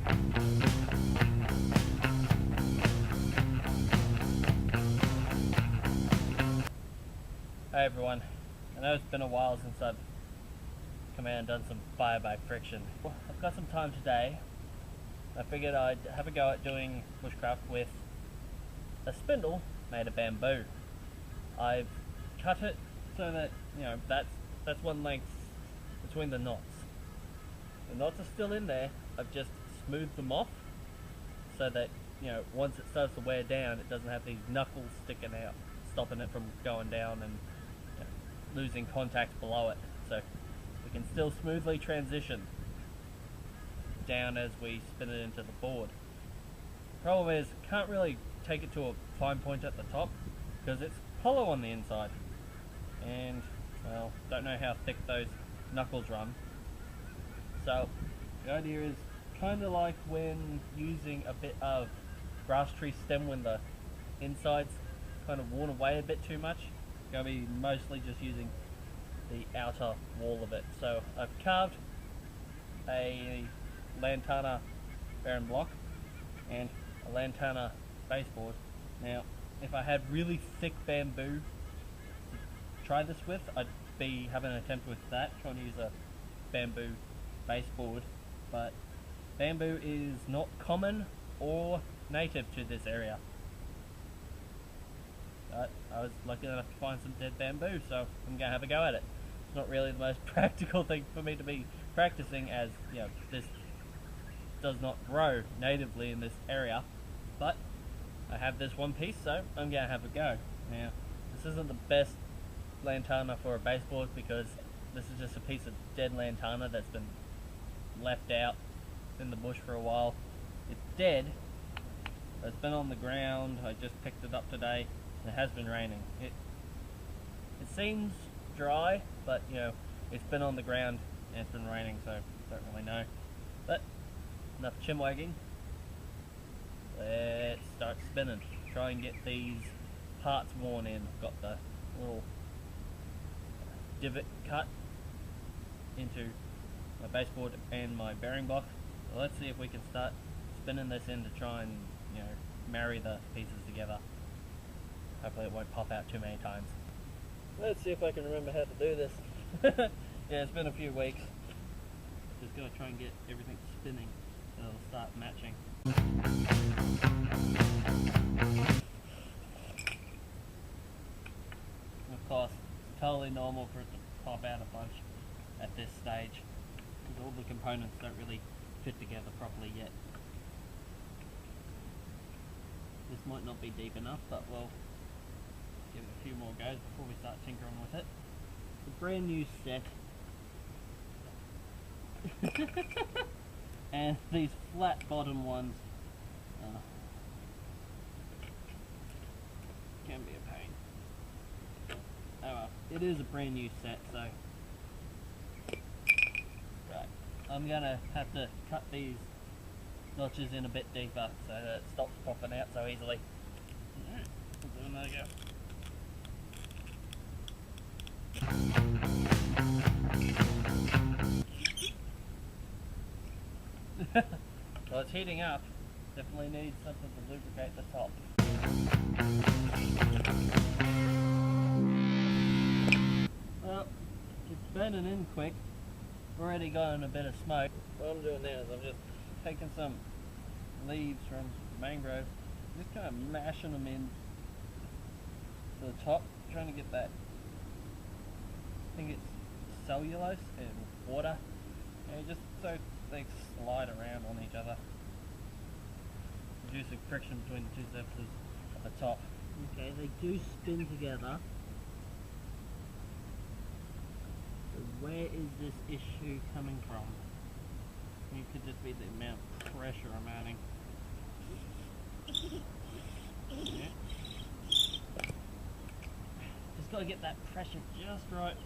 Hey everyone, I know it's been a while since I've come out and done some fire by friction. I've got some time today. I figured I'd have a go at doing bushcraft with a spindle made of bamboo. I've cut it so that, that's one length between the knots. The knots are still in there. I've just smoothed them off so that, once it starts to wear down, it doesn't have these knuckles sticking out, stopping it from going down and losing contact below it. So we can still smoothly transition down as we spin it into the board. Problem is, can't really take it to a fine point at the top because it's hollow on the inside, and well, don't know how thick those knuckles run. So the idea is kind of like when using a bit of grass tree stem when the inside's kind of worn away a bit too much. Going to be mostly just using the outer wall of it. So I've carved a lantana bearing block and a lantana baseboard. Now, if I had really thick bamboo to try this with, I'd be having an attempt with that, trying to use a bamboo baseboard, but bamboo is not common or native to this area. But I was lucky enough to find some dead bamboo, so I'm going to have a go at it. It's not really the most practical thing for me to be practicing, as this does not grow natively in this area, but I have this one piece, so I'm going to have a go. Now, this isn't the best lantana for a baseboard because this is just a piece of dead lantana that's been left out in the bush for a while. It's dead. It's been on the ground. I just picked it up today. It has been raining. It seems dry, but it's been on the ground and it's been raining, so don't really know. But enough chin wagging. Let's start spinning. Try and get these parts worn in. I've got the little divot cut into my baseboard and my bearing block. So let's see if we can start spinning this in to try and marry the pieces together. Hopefully it won't pop out too many times. Let's see if I can remember how to do this. Yeah, it's been a few weeks. Just gotta try and get everything spinning so it'll start matching. Of course, it's totally normal for it to pop out a bunch at this stage because all the components don't really fit together properly yet. This might not be deep enough, but we'll give it a few more goes before we start tinkering with it. It's a brand new set. And these flat bottom ones can be a pain. Oh well, it is a brand new set, so right, I'm gonna have to cut these notches in a bit deeper so that it stops popping out so easily. Alright, we'll do another go. So it's heating up. Definitely needs something to lubricate the top. Well, it's burning in quick. Already gotten a bit of smoke. What I'm doing now is I'm just taking some leaves from mangrove, just kind of mashing them in to the top, trying to get that, I think it's cellulose and water, and just so they slide around on each other, reducing friction between the two surfaces at the top. Okay, they do spin together. So where is this issue coming from? It could just be the amount of pressure I'm adding. Yeah. Just gotta get that pressure just right.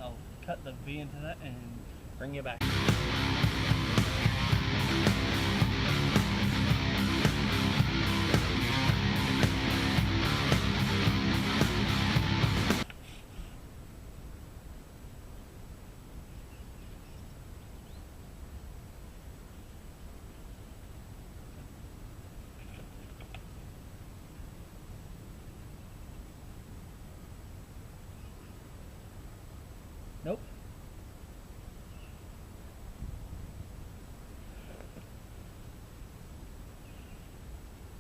I'll cut the V into that and bring you back. Nope.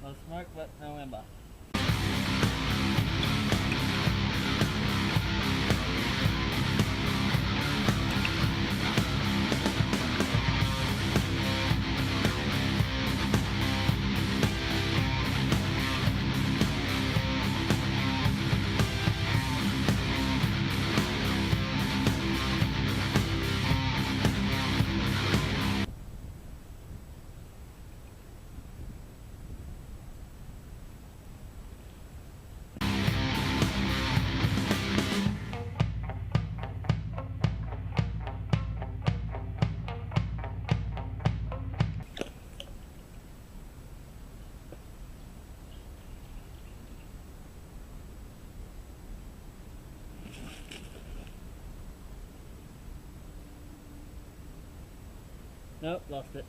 No smoke, but no ember. Nope, lost it.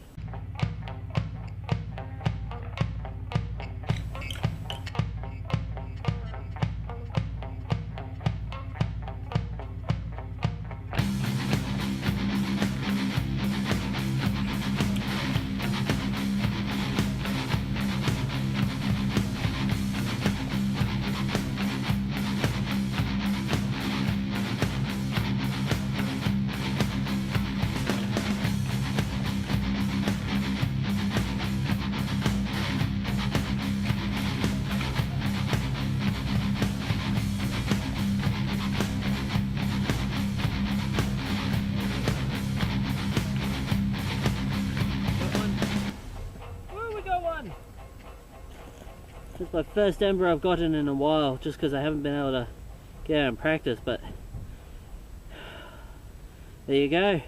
It's my first ember I've gotten in a while, just because I haven't been able to get out and practice, but there you go,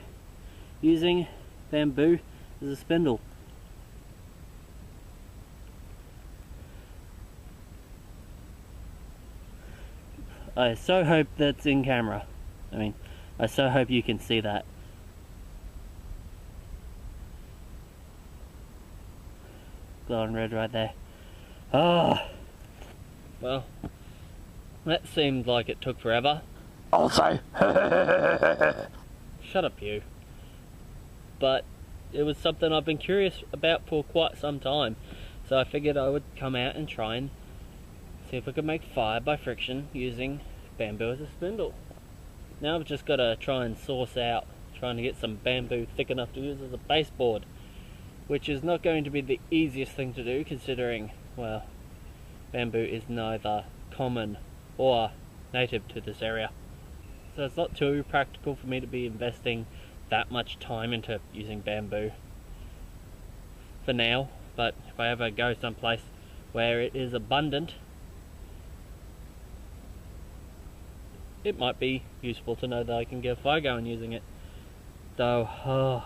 using bamboo as a spindle. I so hope that's in camera. I mean, I so hope you can see that. Glowing red right there. Ah, well, that seemed like it took forever. Also, shut up, you. But it was something I've been curious about for quite some time, so I figured I would come out and try and see if I could make fire by friction using bamboo as a spindle. Now I've just got to try and source out, trying to get some bamboo thick enough to use as a baseboard, which is not going to be the easiest thing to do, considering, well, bamboo is neither common or native to this area. So it's not too practical for me to be investing that much time into using bamboo for now, but if I ever go someplace where it is abundant, it might be useful to know that I can get a fire going using it. Though,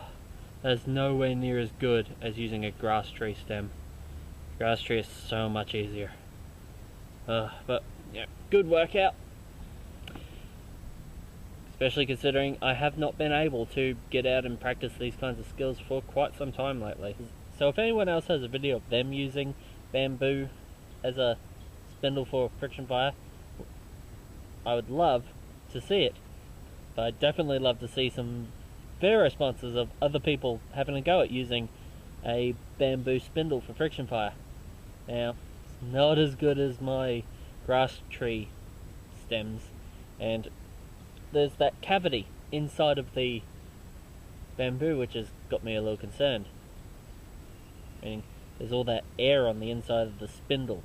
that's nowhere near as good as using a grass tree stem. Grass tree is so much easier. But yeah, good workout. Especially considering I have not been able to get out and practice these kinds of skills for quite some time lately. So if anyone else has a video of them using bamboo as a spindle for friction fire, I would love to see it. But I'd definitely love to see some fair responses of other people having a go at using a bamboo spindle for friction fire. Now, it's not as good as my grass tree stems, and there's that cavity inside of the bamboo which has got me a little concerned. Meaning, there's all that air on the inside of the spindle.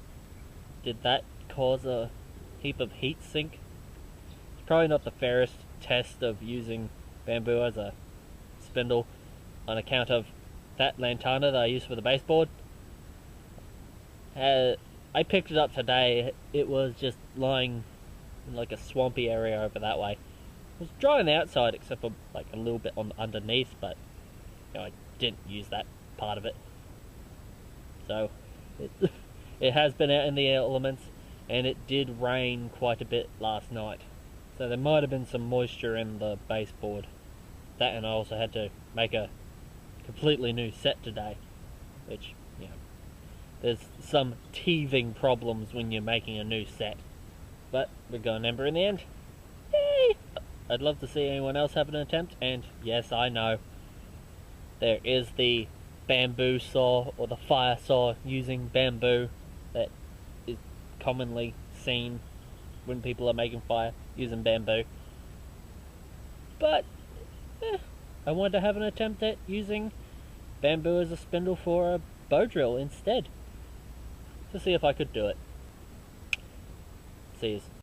Did that cause a heap of heat sink? It's probably not the fairest test of using bamboo as a spindle on account of that lantana that I used for the baseboard. I picked it up today. It was just lying in like a swampy area over that way. It was dry on the outside except for like a little bit on underneath, but you know, I didn't use that part of it. So it has been out in the elements, and it did rain quite a bit last night. So there might have been some moisture in the baseboard. That, and I also had to make a completely new set today, which, you know, there's some teething problems when you're making a new set. But we got an ember in the end. Yay! I'd love to see anyone else have an attempt, and yes, I know there is the bamboo saw or the fire saw using bamboo that is commonly seen when people are making fire using bamboo. But I wanted to have an attempt at using bamboo as a spindle for a bow drill instead, to see if I could do it. See you.